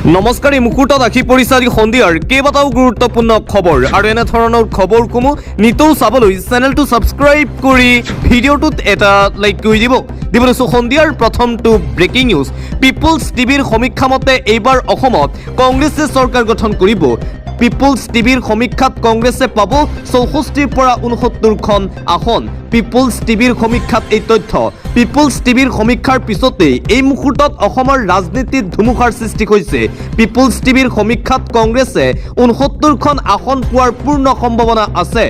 নমস্কাৰ এই মুহূৰ্তত আহি পৰিছে আজি সন্ধিয়াৰ কেইবাটাও গুৰুত্বপূৰ্ণ খবৰ আৰু এনে ধৰণৰ খবৰসমূহ নিতৌ চাবলৈ চেনেলটো ছাবস্ক্ৰাইব কৰি ভিডিঅ'টোত এটা লাইক কৰি দিব লৈছোঁ সন্ধিয়াৰ প্ৰথমটো ব্ৰেকিং নিউজ। পিপলছ টিভিৰ সমীক্ষা মতে এইবাৰ অসমত কংগ্ৰেছে চৰকাৰ গঠন কৰিব। পিপলছ টিভিৰ সমীক্ষাত কংগ্ৰেছে পাব 64ৰ পৰা 69খন আসন। পিপলছ টিভিৰ সমীক্ষাত এই তথ্য। পিপলছ টিভিৰ সমীক্ষাৰ পিছতেই এই মুহূৰ্তত অসমৰ ৰাজনীতিত ধুমুহাৰ সৃষ্টি হৈছে। পিপলছ টিভিৰ সমীক্ষাত কংগ্ৰেছে 69খন আসন পোৱাৰ পূৰ্ণ সম্ভাৱনা আছে।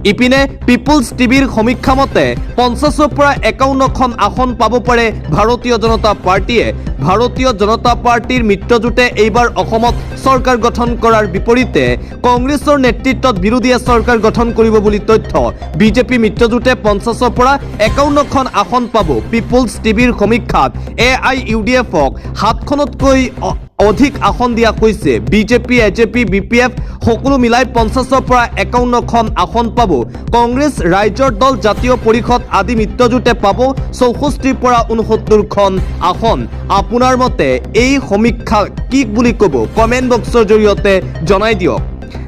ইপিনে পিপলছ টিভিৰ সমীক্ষা মতে 50ৰ পৰা 51খন আসন পাব পাৰে ভাৰতীয় জনতা পাৰ্টীয়ে। ভাৰতীয় জনতা পাৰ্টীৰ মিত্ৰজোঁটে এইবাৰ অসমত চৰকাৰ গঠন কৰাৰ বিপৰীতে কংগ্ৰেছৰ নেতৃত্বত বিৰোধীয়ে চৰকাৰ গঠন কৰিব বুলি তথ্য। বিজেপি মিত্ৰজোঁটে 50ৰ পৰা 51খন আসন পাব। পিপলছ টিভিৰ সমীক্ষাত AIUDFক 7খনতকৈ অধিক আসন দিয়া হৈছে। বিজেপি, AJP, BPF সকলো মিলাই 50ৰ পৰা 51খন আসন পাব। কংগ্ৰেছ, ৰাইজৰ দল, জাতীয় পৰিষদ আদি মিত্ৰজোঁটে পাব 64ৰ পৰা 69খন আসন। আপোনাৰ মতে এই সমীক্ষা কি বুলি ক'ব কমেণ্ট বক্সৰ জৰিয়তে জনাই দিয়ক।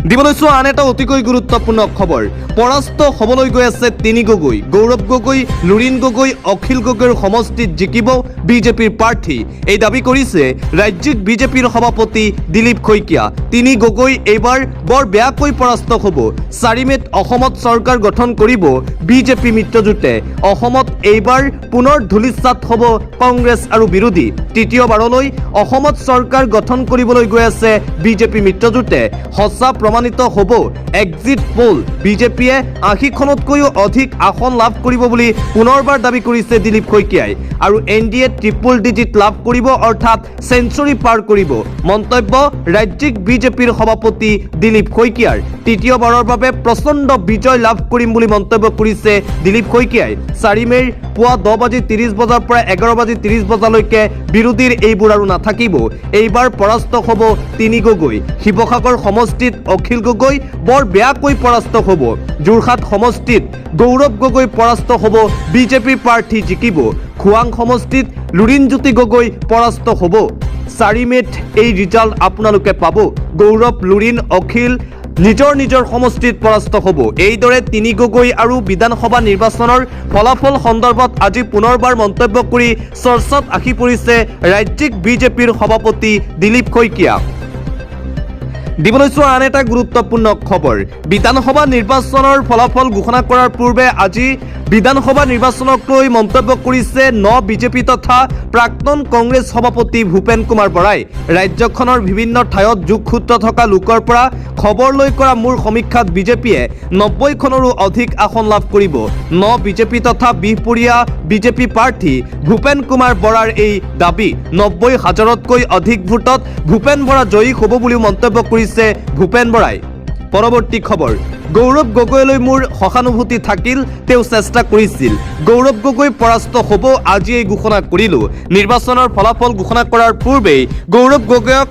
দিবলৈছো আন এটা অতিকৈ গুৰুত্বপূৰ্ণ খবৰ। পৰাস্ত হ'বলৈ গৈ আছে তিনি গগৈ। গৌৰৱ গগৈ, লুৰিণ গগৈ, অখিল গগৈৰ সমষ্টিত জিকিব বিজেপিৰ প্ৰাৰ্থী। এই দাবী কৰিছে ৰাজ্যিক বিজেপিৰ সভাপতি দিলীপ শইকীয়া। তিনি গগৈ এইবাৰ বৰ বেয়াকৈ পৰাস্ত হ'ব। 4 মে'ত অসমত চৰকাৰ গঠন কৰিব বিজেপি মিত্ৰজোঁটে। অসমত এইবাৰ পুনৰ ধূলিসাৎ হ'ব কংগ্ৰেছ আৰু বিৰোধী। তৃতীয়বাৰলৈ অসমত চৰকাৰ গঠন কৰিবলৈ গৈ আছে বিজেপি মিত্ৰজোঁটে। সঁচা প্ৰমাণিত হ'ব এক্সিট পোল। বিজেপিয়ে 80খনতকৈও অধিক আসন লাভ কৰিব বুলি পুনৰবাৰ দাবী কৰিছে দিলীপ শইকীয়াই। আৰু NDA ট্ৰিপল ডিজিট লাভ কৰিব, অৰ্থাৎ চেঞ্চুৰী পাৰ কৰিব। মন্তব্য ৰাজ্যিক বিজেপিৰ সভাপতি দিলীপ শইকীয়াৰ। তৃতীয়বাৰৰ বাবে প্ৰচণ্ড বিজয় লাভ কৰিম বুলি মন্তব্য কৰিছে দিলীপ শইকীয়াই। 4 মে'ৰ পুৱা 10:30 বজাৰ পৰা 11:30 বজালৈকে বিৰোধীৰ এইবোৰ আৰু নাথাকিব। এইবাৰ পৰাস্ত হ'ব তিনি গগৈ। শিৱসাগৰ সমষ্টিত অখিল গগৈ বৰ বেয়াকৈ পৰাস্ত হ'ব। যোৰহাট সমষ্টিত গৌৰৱ গগৈ পৰাস্ত হ'ব, বিজেপিৰ প্ৰাৰ্থী জিকিব। খোৱাং সমষ্টিত লুৰিণজ্যোতি গগৈ পৰাস্ত হ'ব। 4 মে'ত এই ৰিজাল্ট আপোনালোকে পাব। গৌৰৱ, লুৰিণ, অখিল নিজৰ নিজৰ সমষ্টিত পৰাস্ত হ'ব। এইদৰে তিনি গগৈ আৰু বিধানসভা নিৰ্বাচনৰ ফলাফল সন্দৰ্ভত আজি পুনৰবাৰ মন্তব্য কৰি চৰ্চাত আহি পৰিছে ৰাজ্যিক বিজেপিৰ সভাপতি দিলীপ শইকীয়া। দিবলৈছো আন এটা গুৰুত্বপূৰ্ণ খবৰ। বিধানসভা নিৰ্বাচনৰ ফলাফল ঘোষণা কৰাৰ পূৰ্বে আজি বিধানসভা নিৰ্বাচনক লৈ মন্তব্য কৰিছে বিজেপি তথা প্ৰাক্তন কংগ্ৰেছ সভাপতি ভূপেন কুমাৰ বৰাই। ৰাজ্যখনৰ বিভিন্ন ঠাইত যোগসূত্ৰ থকা লোকৰ পৰা খবৰ লৈ কৰা মূৰ সমীক্ষাত বিজেপিয়ে 90খনৰো অধিক আসন লাভ কৰিব। বিজেপি তথা বিহপুৰীয়া বিজেপি প্ৰাৰ্থী ভূপেন কুমাৰ বৰাৰ এই দাবী। 90,000তকৈ অধিক ভোটত ভূপেন বৰা জয়ী হ'ব বুলিও মন্তব্য কৰিছে ভূপেন বৰাই। পৰৱৰ্তী খবৰ। গৌৰৱ গগৈলৈ মোৰ সহানুভূতি থাকিল, তেওঁ চেষ্টা কৰিছিল। গৌৰৱ গগৈ পৰাস্ত হ'ব, আজি এই ঘোষণা কৰিলোঁ। নিৰ্বাচনৰ ফলাফল ঘোষণা কৰাৰ পূৰ্বেই গৌৰৱ গগৈক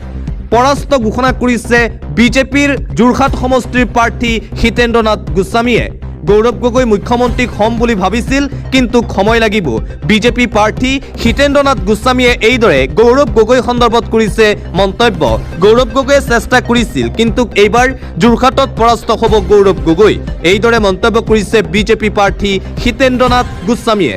পৰাস্ত ঘোষণা কৰিছে বিজেপিৰ যোৰহাট সমষ্টিৰ প্ৰাৰ্থী হিতেন্দ্ৰ নাথ গোস্বামীয়ে। গৌৰৱ গগৈ মুখ্যমন্ত্ৰীক হ'ম বুলি ভাবিছিল, কিন্তু সময় লাগিব। বিজেপি প্ৰাৰ্থী হিতেন্দ্ৰ নাথ গোস্বামীয়ে এইদৰে গৌৰৱ গগৈ সন্দৰ্ভত কৰিছে মন্তব্য। গৌৰৱ গগৈয়ে চেষ্টা কৰিছিল, কিন্তু এইবাৰ যোৰহাটত পৰাস্ত হ'ব গৌৰৱ গগৈ। এইদৰে মন্তব্য কৰিছে বিজেপি প্ৰাৰ্থী হিতেন্দ্ৰ নাথ গোস্বামীয়ে।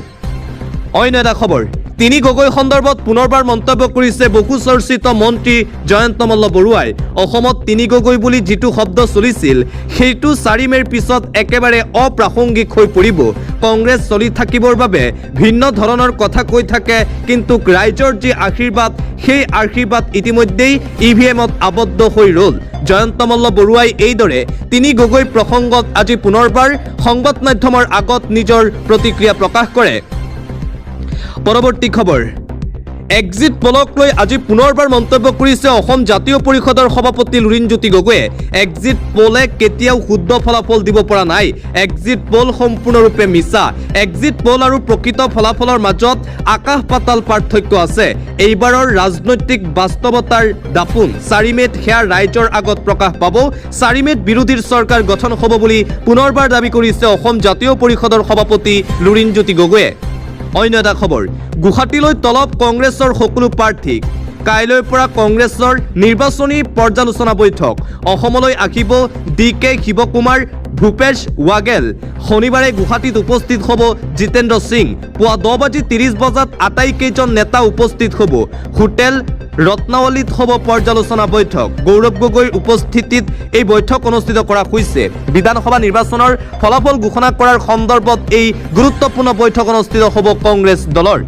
অন্য এটা খবৰ। তিনি গগৈ সন্দৰ্ভত পুনৰবাৰ মন্তব্য কৰিছে বহু চৰ্চিত মন্ত্ৰী জয়ন্ত মল্ল বৰুৱাই। অসমত তিনি গগৈ বুলি যিটো শব্দ চলিছিল, সেইটো 4 মে'ৰ পিছত একেবাৰে অপ্ৰাসংগিক হৈ পৰিব। কংগ্ৰেছ চলি থাকিবৰ বাবে ভিন্ন ধৰণৰ কথা কৈ থাকে, কিন্তু ৰাইজৰ যি আশীৰ্বাদ, সেই আশীৰ্বাদ ইতিমধ্যেই EVMত আবদ্ধ হৈ ৰ'ল। জয়ন্ত মল্ল বৰুৱাই এইদৰে তিনি গগৈ প্ৰসংগত আজি পুনৰবাৰ সংবাদ মাধ্যমৰ আগত নিজৰ প্ৰতিক্ৰিয়া প্ৰকাশ কৰে। পৰৱৰ্তী খবৰ। এক্সিট পলক লৈ আজি পুনৰবাৰ মন্তব্য কৰিছে অসম জাতীয় পৰিষদৰ সভাপতি লুৰিণজ্যোতি গগৈয়ে। এক্সিট পোলে কেতিয়াও শুদ্ধ ফলাফল দিব পৰা নাই। এক্সিট পোল সম্পূৰ্ণৰূপে মিছা। এক্সিট পোল আৰু প্ৰকৃত ফলাফলৰ মাজত আকাশ পাতাল পাৰ্থক্য আছে। এইবাৰৰ ৰাজনৈতিক বাস্তৱতাৰ দাপোন 4 মে'ত সেয়া ৰাইজৰ আগত প্ৰকাশ পাব। 4 মে'ত বিৰোধীৰ চৰকাৰ গঠন হ'ব বুলি পুনৰবাৰ দাবী কৰিছে অসম জাতীয় পৰিষদৰ সভাপতি লুৰিণজ্যোতি গগৈয়ে। অন্য এটা খবৰ। গুৱাহাটীলৈ তলব কংগ্ৰেছৰ সকলো প্ৰাৰ্থীক। কাইলৈৰ পৰা কংগ্ৰেছৰ নিৰ্বাচনী পৰ্যালোচনা বৈঠক অসমলৈ আহিব DK শিৱকুমাৰ ভূপেশ ৱাগেল শনিবাৰে গুৱাহাটীত উপস্থিত হ'ব জিতেন্দ্ৰ সিং পুৱা 10:30 বজাত আটাইকেইজন নেতা উপস্থিত হ'ব হোটেল ৰত্নাৱলীত হ'ব পৰ্যালোচনা বৈঠক গৌৰৱ গগৈৰ উপস্থিতিত এই বৈঠক অনুষ্ঠিত কৰা হৈছে বিধানসভা নিৰ্বাচনৰ ফলাফল ঘোষণা কৰাৰ সন্দৰ্ভত এই গুৰুত্বপূৰ্ণ বৈঠক অনুষ্ঠিত হ'ব কংগ্ৰেছ দলৰ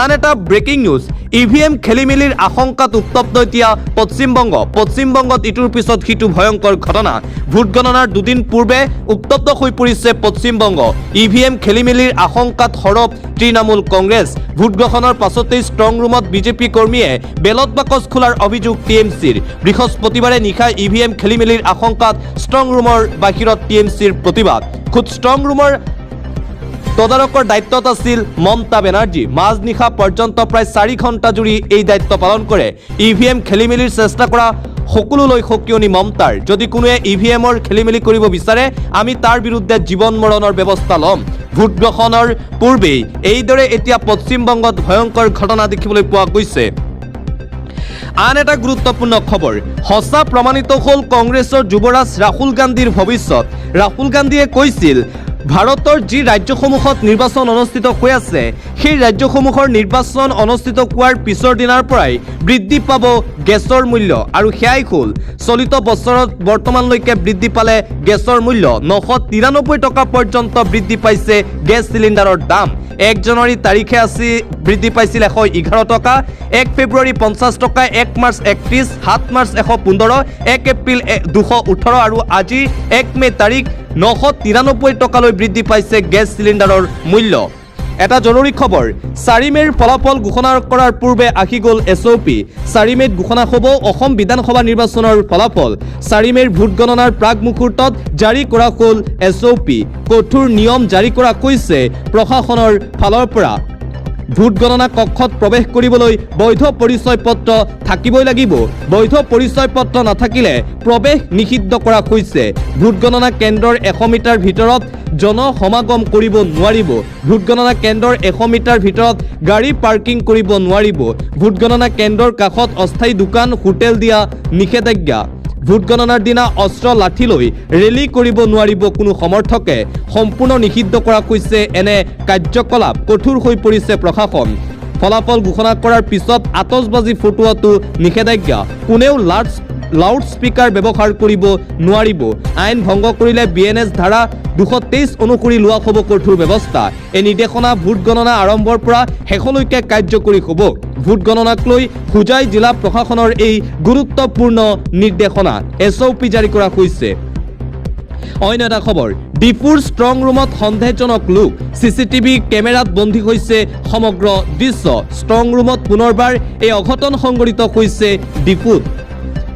আন এটা ব্ৰেকিং নিউজ EVM খেলিমেলিৰ আশংকাত উত্তপ্ত এতিয়া পশ্চিমবংগত ইটোৰ পিছত সিটো ভয়ংকৰ ঘটনা ভোট গণনাৰ দুদিন পূৰ্বে উত্তপ্ত হৈ পৰিছে পশ্চিমবংগ EVM খেলিমেলিৰ আশংকাত হৰপ তৃণমূল কংগ্ৰেছ ভোট গ্ৰহণৰ পাছতেই ষ্ট্ৰং ৰুমত বিজেপি কৰ্মীয়ে বেলট বাকচ খোলাৰ অভিযোগ TMCৰ বৃহস্পতিবাৰে নিশা EVM খেলিমেলিৰ আশংকাত ষ্ট্ৰং ৰুমৰ বাহিৰত TMCৰ প্ৰতিবাদ খুদ ষ্ট্ৰং ৰুমৰ তদাৰকৰ দায়িত্বত আছিল মমতা বেনাৰ্জী মাজনিশা পৰ্যন্ত প্ৰায় 4 ঘণ্টা জুৰি এই দায়িত্ব পালন কৰে EVM খেলিমেলিৰ চেষ্টা কৰা সকলোলৈ সকিয়নি মমতাৰ যদি কোনোৱে EVMৰ খেলিমেলি কৰিব বিচাৰে আমি তাৰ বিৰুদ্ধে জীৱন মৰণৰ ব্যৱস্থা ল'ম ভোট গ্ৰহণৰ পূৰ্বেই এইদৰে এতিয়া পশ্চিমবংগত ভয়ংকৰ ঘটনা দেখিবলৈ পোৱা গৈছে আন এটা গুৰুত্বপূৰ্ণ খবৰ হসা প্ৰমাণিত হ'ল কংগ্ৰেছৰ যুৱৰাজ ৰাহুল গান্ধীৰ ভৱিষ্যত ৰাহুল গান্ধীয়ে কৈছিল ভাৰতৰ যি ৰাজ্যসমূহত নিৰ্বাচন অনুষ্ঠিত হৈ আছে সেই ৰাজ্যসমূহৰ নিৰ্বাচন অনুষ্ঠিত হোৱাৰ পিছৰ দিনাৰ পৰাই বৃদ্ধি পাব গেছৰ মূল্য আৰু সেয়াই হ'ল চলিত বছৰত বৰ্তমানলৈকে বৃদ্ধি পালে গেছৰ মূল্য 993 টকা পৰ্যন্ত বৃদ্ধি পাইছে গেছ চিলিণ্ডাৰৰ দাম 1 জানুৱাৰী তাৰিখে আছে বৃদ্ধি পাইছিল 111 টকা 1 ফেব্ৰুৱাৰী 50 টকা 1 মাৰ্চ 31 7 মাৰ্চ 115 1 এপ্ৰিল 218 আৰু আজি 1 মে তাৰিখ 993 টকালৈ বৃদ্ধি পাইছে গেছ চিলিণ্ডাৰৰ মূল্য এটা জৰুৰী খবৰ 4 মেৰ ফলাফল ঘোষণা কৰাৰ পূৰ্বে আহি গ'ল SOP 4 মেত ঘোষণা হ'ব অসম বিধানসভা নিৰ্বাচনৰ ফলাফল 4 মেৰ ভোট গণনাৰ প্ৰাক মুহূৰ্তত জাৰি কৰা হ'ল SOP কঠোৰ নিয়ম জাৰি কৰা হৈছে প্ৰশাসনৰ ফালৰ পৰা ভোট গণনা কক্ষত প্ৰৱেশ কৰিবলৈ বৈধ পৰিচয় পত্ৰ থাকিবই লাগিব বৈধ পৰিচয় পত্ৰ নাথাকিলে প্ৰৱেশ নিষিদ্ধ কৰা হৈছে ভোট গণনা কেন্দ্ৰৰ 100 মিটাৰ ভিতৰত জনসমাগম কৰিব নোৱাৰিব ভোট গণনা কেন্দ্ৰৰ 100 মিটাৰ ভিতৰত গাড়ী পাৰ্কিং কৰিব নোৱাৰিব ভোট গণনা কেন্দ্ৰৰ কাষত অস্থায়ী দোকান হোটেল দিয়া নিষেধাজ্ঞা ভোট গণনাৰ দিনা অস্ত্ৰ লাঠি লৈ ৰেলী কৰিব নোৱাৰিব কোনো সমৰ্থকে সম্পূৰ্ণ নিষিদ্ধ কৰা হৈছে এনে কাৰ্যকলাপ কঠোৰ হৈ পৰিছে প্ৰশাসন ফলাফল ঘোষণা কৰাৰ পিছত আতচবাজি ফুটুৱাটো নিষেধাজ্ঞা কোনেও লাউড স্পিকাৰ ব্যৱহাৰ কৰিব নোৱাৰিব আইন ভংগ কৰিলে BNS ধাৰা 223 অনুসৰি লোৱা হ'ব কঠোৰ ব্যৱস্থা এই নিৰ্দেশনা ভোট গণনা আৰম্ভৰ পৰা শেষলৈকে কাৰ্যকৰী হ'ব ভোট গণনাক লৈ হুজাই জিলা প্ৰশাসনৰ এই গুৰুত্বপূৰ্ণ নিৰ্দেশনা SOP জাৰি কৰা হৈছে অন্য এটা খবৰ ডিপুৰ ষ্ট্ৰং ৰুমত সন্দেহজনক লোক CCTV কেমেৰাত বন্দী হৈছে সমগ্ৰ দৃশ্য ষ্ট্ৰং ৰুমত পুনৰবাৰ এই অঘটন সংঘটিত হৈছে ডিপুত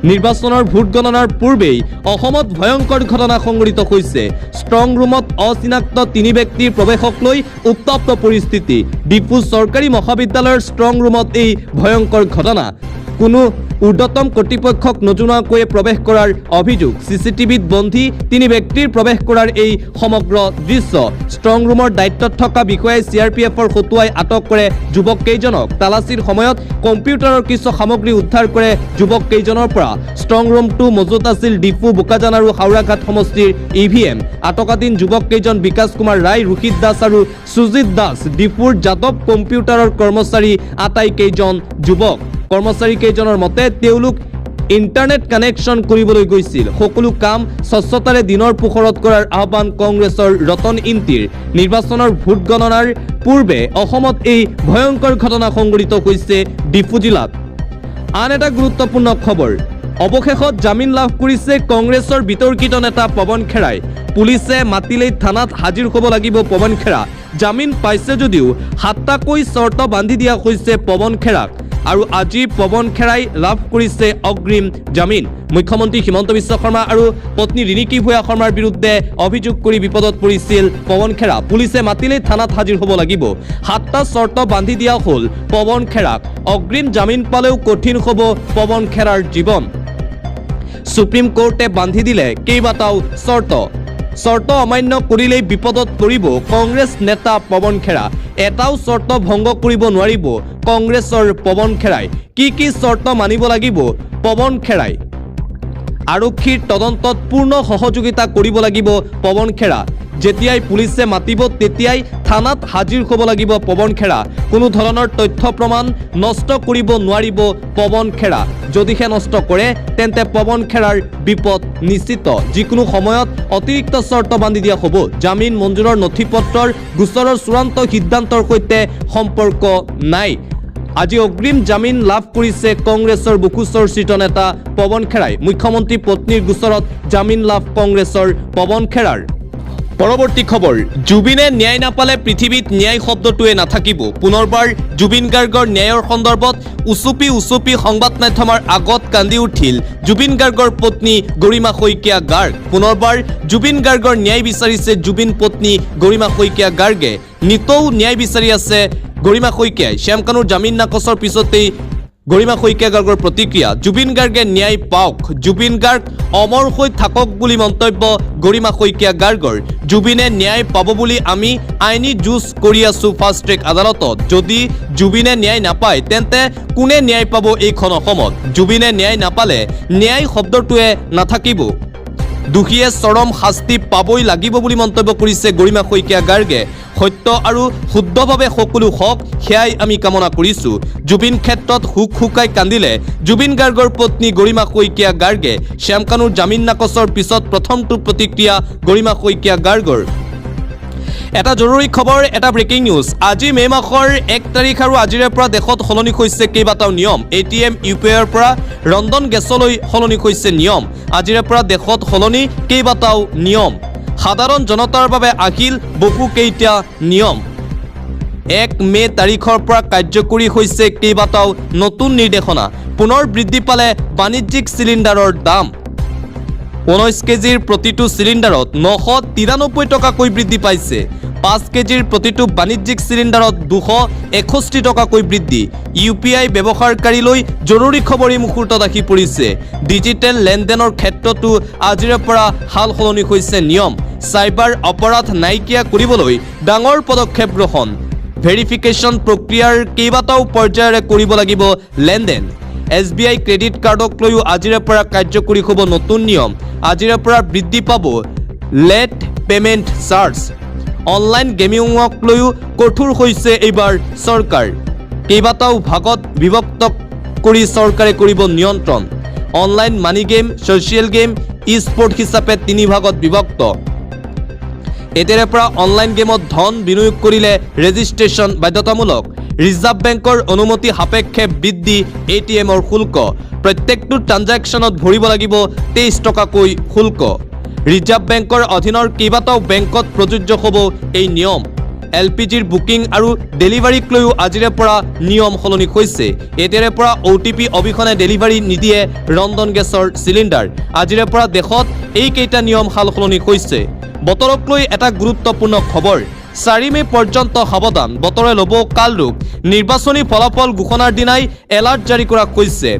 নিৰ্বাচনৰ ভোট গণনাৰ পূৰ্বেই অসমত ভয়ংকৰ ঘটনা সংঘটিত হৈছে ষ্ট্ৰং ৰুমত অচিনাক্ত 3 ব্যক্তিৰ প্ৰৱেশক লৈ উত্তপ্ত পৰিস্থিতি ডিপু চৰকাৰী মহাবিদ্যালয়ৰ ষ্ট্ৰং ৰুমত এই ভয়ংকৰ ঘটনা কোনো ঊৰ্ধ্বতম কৰ্তৃপক্ষক নজনোৱাকৈ প্ৰৱেশ কৰাৰ অভিযোগ CCTVত বন্দী 3 ব্যক্তিৰ প্ৰৱেশ কৰাৰ এই সমগ্ৰ দৃশ্য ষ্ট্ৰং ৰুমৰ দায়িত্বত থকা বিষয়াই CRPFৰ হতুৱাই আটক কৰে যুৱক কেইজনক তালাচীৰ সময়ত কম্পিউটাৰৰ কিছু সামগ্ৰী উদ্ধাৰ কৰে যুৱক কেইজনৰ পৰা ষ্ট্ৰং ৰুমটো মজুত আছিল ডিপু বোকাজান আৰু হাওৰাঘাট সমষ্টিৰ EVM আটকাধীন যুৱক কেইজন বিকাশ কুমাৰ ৰায় ৰোহিত দাস আৰু সুজিত দাস ডিপুৰ যাদৱ কম্পিউটাৰৰ কৰ্মচাৰী আটাইকেইজন যুৱক কৰ্মচাৰী কেইজনৰ মতে তেওঁলোক ইন্টাৰনেট কানেকশ্যন কৰিবলৈ গৈছিল সকলো কাম স্বচ্ছতাৰে দিনৰ পোহৰত কৰাৰ আহ্বান কংগ্ৰেছৰ ৰতন ইন্তিৰ নিৰ্বাচনৰ ভোট গণনাৰ পূৰ্বে অসমত এই ভয়ংকৰ ঘটনা সংঘটিত হৈছে ডিফু জিলাত আন এটা গুৰুত্বপূৰ্ণ খবৰ অৱশেষত জামিন লাভ কৰিছে কংগ্ৰেছৰ বিতৰ্কিত নেতা পৱন খেৰাই পুলিচে মাতিলেই থানাত হাজিৰ হ'ব লাগিব পৱন খেৰা জামিন পাইছে যদিও 7টাকৈ চৰ্ত বান্ধি দিয়া হৈছে পৱন খেৰাক আৰু আজি পৱন খেৰাই লাভ কৰিছে অগ্ৰিম জামিন মুখ্যমন্ত্ৰী হিমন্ত বিশ্ব শৰ্মা আৰু পত্নী ৰিণিকী ভূঞা শৰ্মাৰ বিৰুদ্ধে অভিযোগ কৰি বিপদত পৰিছিল পৱন খেৰা পুলিচে মাতিলেই থানাত হাজিৰ হ'ব লাগিব 7টা চৰ্ত বান্ধি দিয়া হ'ল পৱন খেৰাক অগ্ৰিম জামিন পালেও কঠিন হ'ব পৱন খেৰাৰ জীৱন সুপ্ৰিম কোৰ্টে বান্ধি দিলে কেইবাটাও চৰ্ত চৰ্ত অমান্য কৰিলেই বিপদত পৰিব কংগ্ৰেছ নেতা পৱন খেৰা এটাও চৰ্ত ভংগ কৰিব নোৱাৰিব কংগ্ৰেছৰ পৱন খেৰাই কি চৰ্ত মানিব লাগিব পৱন খেৰাই আৰক্ষীৰ তদন্তত পূৰ্ণ সহযোগিতা কৰিব লাগিব পৱন খেৰা যেতিয়াই পুলিচে মাতিব তেতিয়াই থানাত হাজিৰ হ'ব লাগিব পৱন খেৰা কোনো ধৰণৰ তথ্য প্ৰমাণ নষ্ট কৰিব নোৱাৰিব পৱন খেৰা যদিহে নষ্ট কৰে তেন্তে পৱন খেৰাৰ বিপদ নিশ্চিত যিকোনো সময়ত অতিৰিক্ত চৰ্ত বান্ধি দিয়া হ'ব জামিন মঞ্জুৰৰ নথিপত্ৰৰ গোচৰৰ চূড়ান্ত সিদ্ধান্তৰ সৈতে সম্পৰ্ক নাই আজি অগ্ৰিম জামিন লাভ কৰিছে কংগ্ৰেছৰ বহু চৰ্চিত নেতা পৱন খেৰাই মুখ্যমন্ত্ৰী পত্নীৰ গোচৰত জামিন লাভ কংগ্ৰেছৰ পৱন খেৰাৰ পৰৱৰ্তী খবৰ জুবিনে ন্যায় নাপালে পৃথিৱীত ন্যায় শব্দটোৱে নাথাকিব পুনৰবাৰ জুবিন গাৰ্গৰ ন্যায়ৰ সন্দৰ্ভত উচুপি সংবাদ মাধ্যমৰ আগত কান্দি উঠিল জুবিন গাৰ্গৰ পত্নী গৰিমা শইকীয়া গাৰ্গ পুনৰবাৰ জুবিন গাৰ্গৰ ন্যায় বিচাৰিছে জুবিন পত্নী গৰিমা শইকীয়া গাৰ্গে নিতৌ ন্যায় বিচাৰি আছে গৰিমা শইকীয়াই শ্যামকানুৰ জামিন নাকচৰ পিছতেই গৰিমা শইকীয়া গাৰ্গৰ প্ৰতিক্ৰিয়া জুবিন গাৰ্গে ন্যায় পাওক জুবিন গাৰ্গ অমৰ হৈ থাকক বুলি মন্তব্য গৰিমা শইকীয়া গাৰ্গৰ জুবিনে ন্যায় পাব বুলি আমি আইনী যুঁজ কৰি আছো ফাষ্ট ট্ৰেক আদালতত যদি জুবিনে ন্যায় নাপায় তেন্তে কোনে ন্যায় পাব এইখন অসমত জুবিনে ন্যায় নাপালে ন্যায় শব্দটোৱে নাথাকিব দুখীয়ে চৰম শাস্তি পাবই লাগিব বুলি মন্তব্য কৰিছে গৰিমা শইকীয়া গাৰ্গে সত্য আৰু শুদ্ধভাৱে সকলো হওক সেয়াই আমি কামনা কৰিছোঁ জুবিন ক্ষেত্ৰত হুক হুকাই কান্দিলে জুবিন গাৰ্গৰ পত্নী গৰিমা শইকীয়া গাৰ্গে শ্যামকানুৰ জামিন নাকচৰ পিছত প্ৰথমটো প্ৰতিক্ৰিয়া গৰিমা শইকীয়া গাৰ্গৰ এটা জৰুৰী খবৰ এটা ব্ৰেকিং নিউজ আজি মে মাহৰ 1 তাৰিখ আৰু আজিৰে পৰা দেশত সলনি হৈছে কেইবাটাও নিয়ম এটিএম ইউপিআইৰ পৰা ৰন্ধন গেছলৈ সলনি হৈছে নিয়ম আজিৰে পৰা দেশত সলনি কেইবাটাও নিয়ম সাধাৰণ জনতাৰ বাবে আহিল বহুকেইটা নিয়ম 1 মে তাৰিখৰ পৰা কাৰ্যকৰী হৈছে কেইবাটাও নতুন নিৰ্দেশনা পুনৰ বৃদ্ধি পালে বাণিজ্যিক চিলিণ্ডাৰৰ দাম 19 কেজিৰ প্ৰতিটো চিলিণ্ডাৰত 993 টকাকৈ বৃদ্ধি পাইছে 5 কেজিৰ প্ৰতিটো বাণিজ্যিক চিলিণ্ডাৰত 261 টকাকৈ বৃদ্ধি ইউপিআই ব্যৱহাৰকাৰীলৈ জৰুৰী খবৰ এই মুহূৰ্তত আহি পৰিছে ডিজিটেল লেনদেনৰ ক্ষেত্ৰতো আজিৰে পৰা হাল সলনি হৈছে নিয়ম সাইবাৰ অপৰাধ নাইকিয়া কৰিবলৈ ডাঙৰ পদক্ষেপ গ্ৰহণ ভেৰিফিকেশ্যন প্ৰক্ৰিয়াৰ কেইবাটাও পৰ্যায়েৰে কৰিব লাগিব লেনদেন SBI ক্ৰেডিট কাৰ্ডক লৈও আজিৰে পৰা কাৰ্যকৰী হ'ব নতুন নিয়ম আজিৰে পৰা বৃদ্ধি পাব লেট পেমেণ্ট চাৰ্জ অনলাইন গেমিঙক লৈও কঠোৰ হৈছে এইবাৰ চৰকাৰ কেইবাটাও ভাগত বিভক্ত কৰি চৰকাৰে কৰিব নিয়ন্ত্ৰণ online money game social game e sport হিচাপে 3 ভাগত বিভক্ত এতিয়াৰে পৰা অনলাইন গেমত ধন বিনিয়োগ কৰিলে ৰেজিষ্ট্ৰেশ্যন বাধ্যতামূলক ৰিজাৰ্ভ বেংকৰ অনুমতি সাপেক্ষে বৃদ্ধি এটিএমৰ শুল্ক প্ৰত্যেকটো ট্ৰানজেকশ্যনত ভৰিব লাগিব 23 টকাকৈ শুল্ক ৰিজাৰ্ভ বেংকৰ অধীনৰ কেইবাটাও বেংকত প্ৰযোজ্য হ'ব এই নিয়ম এলপিজিৰ বুকিং আৰু ডেলিভাৰীক লৈও আজিৰে পৰা নিয়ম সলনি হৈছে এতিয়াৰে পৰা OTP অবিহনে ডেলিভাৰী নিদিয়ে ৰন্ধন গেছৰ চিলিণ্ডাৰ আজিৰে পৰা দেশত এইকেইটা নিয়ম সাল সলনি হৈছে বতৰক লৈ এটা গুৰুত্বপূৰ্ণ খবৰ 4 মে পৰ্যন্ত সাৱধান বতৰে ল'ব কাল ৰূপ নিৰ্বাচনী ফলাফল ঘোষণাৰ দিনাই এলাৰ্ট জাৰি কৰা হৈছে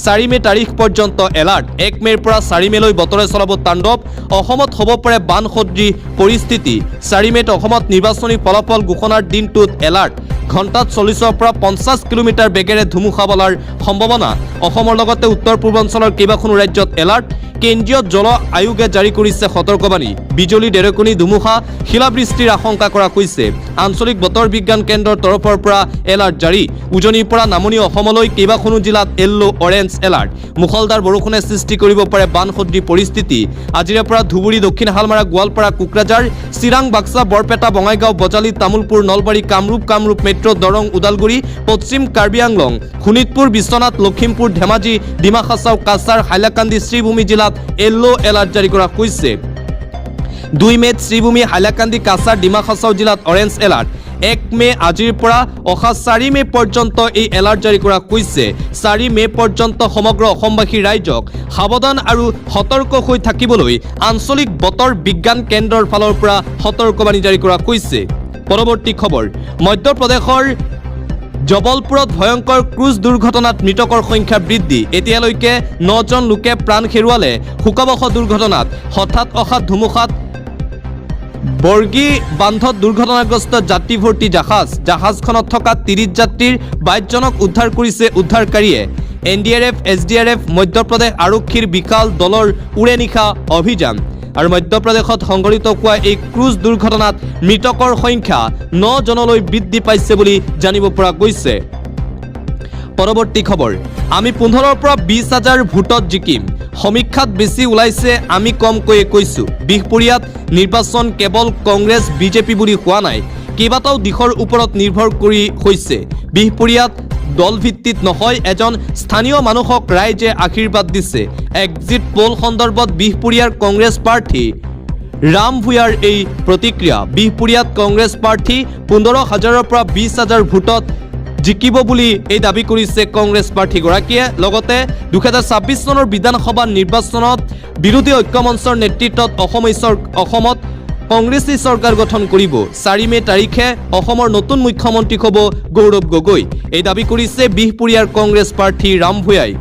4 মে তাৰিখ পৰ্যন্ত এলাৰ্ট 1 মেৰ পৰা 4 মেলৈ বতৰে চলাব তাণ্ডৱ অসমত হ'ব পাৰে বানসদৃশ পৰিস্থিতি 4 মেত অসমত নিৰ্বাচনী ফলাফল ঘোষণাৰ দিনটোত এলাৰ্ট ঘণ্টাত 40ৰ পৰা 50 কিলোমিটাৰ বেগেৰে ধুমুহা বলাৰ সম্ভাৱনা অসমৰ লগতে উত্তৰ পূৰ্বাঞ্চলৰ কেইবাখনো ৰাজ্যত এলাৰ্ট কেন্দ্ৰীয় জল আয়োগে জাৰি কৰিছে সতৰ্কবাণী বিজুলী ঢেৰেকনি ধুমুহা শিলাবৃষ্টিৰ আশংকা কৰা হৈছে আঞ্চলিক বতৰ বিজ্ঞান কেন্দ্ৰৰ তৰফৰ পৰা এলাৰ্ট জাৰি উজনিৰ পৰা নামনি অসমলৈ কেইবাখনো জিলাত য়েল্লো অৰেঞ্জ এলাৰ্ট মুখলধাৰ বৰষুণে সৃষ্টি কৰিব পাৰে বানসদৃশ পৰিস্থিতি আজিৰে পৰা ধুবুৰী দক্ষিণ হালমাৰা গোৱালপাৰা কোকৰাঝাৰ চিৰাং বাক্সা বৰপেটা বঙাইগাঁও বজালি তামুলপুৰ নলবাৰী কামৰূপ মেট্ৰ' দৰং ওদালগুৰি পশ্চিম কাৰ্বি আংলং শোণিতপুৰ বিশ্বনাথ লখিমপুৰ ধেমাজি ডিমা হাছাও কাছাৰ হাইলাকান্দি শ্ৰীভূমি জিলাত য়েল্লো এলাৰ্ট জাৰি কৰা হৈছে 2 মেত শ্ৰীভূমি হাইলাকান্দি কাছাৰ ডিমা হাছাও জিলাত অৰেঞ্জ এলাৰ্ট 1 মে আজিৰ পৰা অহা 4 মে পৰ্যন্ত এই এলাৰ্ট জাৰি কৰা হৈছে 4 মে পৰ্যন্ত সমগ্ৰ অসমবাসী ৰাইজক সাৱধান আৰু সতৰ্ক হৈ থাকিবলৈ আঞ্চলিক বতৰ বিজ্ঞান কেন্দ্ৰৰ ফালৰ পৰা সতৰ্কবাণী জাৰি কৰা হৈছে পৰৱৰ্তী খবৰ মধ্যপ্ৰদেশৰ জবলপুৰত ভয়ংকৰ ক্ৰুজ দুৰ্ঘটনাত মৃতকৰ সংখ্যা বৃদ্ধি এতিয়ালৈকে 9জন লোকে প্ৰাণ হেৰুৱালে শোকাবহ দুৰ্ঘটনাত হঠাৎ অহা ধুমুহাত বৰ্গী বান্ধত দুৰ্ঘটনাগ্ৰস্ত যাত্ৰী ভৰ্তি জাহাজখনত থকা 30 যাত্ৰীৰ 22 জনক উদ্ধাৰ কৰিছে উদ্ধাৰকাৰীয়ে। NDRF, SDRF, মধ্যপ্ৰদেশ আৰক্ষীৰ বিশাল দলৰ উৰে নিশা অভিযান। আৰু মধ্যপ্ৰদেশত সংঘটিত হোৱা এই ক্ৰুজ দুৰ্ঘটনাত মৃতকৰ সংখ্যা 9 জনলৈ বৃদ্ধি পাইছে বুলি জানিব পৰা গৈছে। পৰৱৰ্তী খবৰ, আমি 15ৰ পৰা 20,000 ভোটত জিকিম। সমীক্ষাত বেছি ওলাইছে, আমি কমকৈ কৈছো। বিহপুৰীয়াত নিৰ্বাচন কেৱল কংগ্ৰেছ বিজেপি বুলি হোৱা নাই, কেইবাটাও দিশৰ ওপৰত নিৰ্ভৰ কৰি হৈছে। বিহপুৰীয়াত দল ভিত্তিত নহয়, এজন স্থানীয় মানুহক ৰাইজে আশীৰ্বাদ দিছে। এক্সিট পোল সন্দৰ্ভত বিহপুৰীয়াৰ কংগ্ৰেছ প্ৰাৰ্থী ৰাম ভূঞাৰ এই প্ৰতিক্ৰিয়া। বিহপুৰীয়াত কংগ্ৰেছ প্ৰাৰ্থী 15,000ৰ পৰা 20,000 ভোটত জিকিব বুলি এই দাবী কৰিছে কংগ্ৰেছ প্ৰাৰ্থীগৰাকীয়ে। লগতে 2026 চনৰ বিধানসভা নিৰ্বাচনত বিৰোধী ঐক্যমঞ্চৰ নেতৃত্বত অসমত কংগ্ৰেছী চৰকাৰ গঠন কৰিব। 4 মে তাৰিখে অসমৰ নতুন মুখ্যমন্ত্ৰী হ'ব গৌৰৱ গগৈ। এই দাবী কৰিছে বিহপুৰীয়াৰ কংগ্ৰেছ প্ৰাৰ্থী ৰাম ভূঞাই।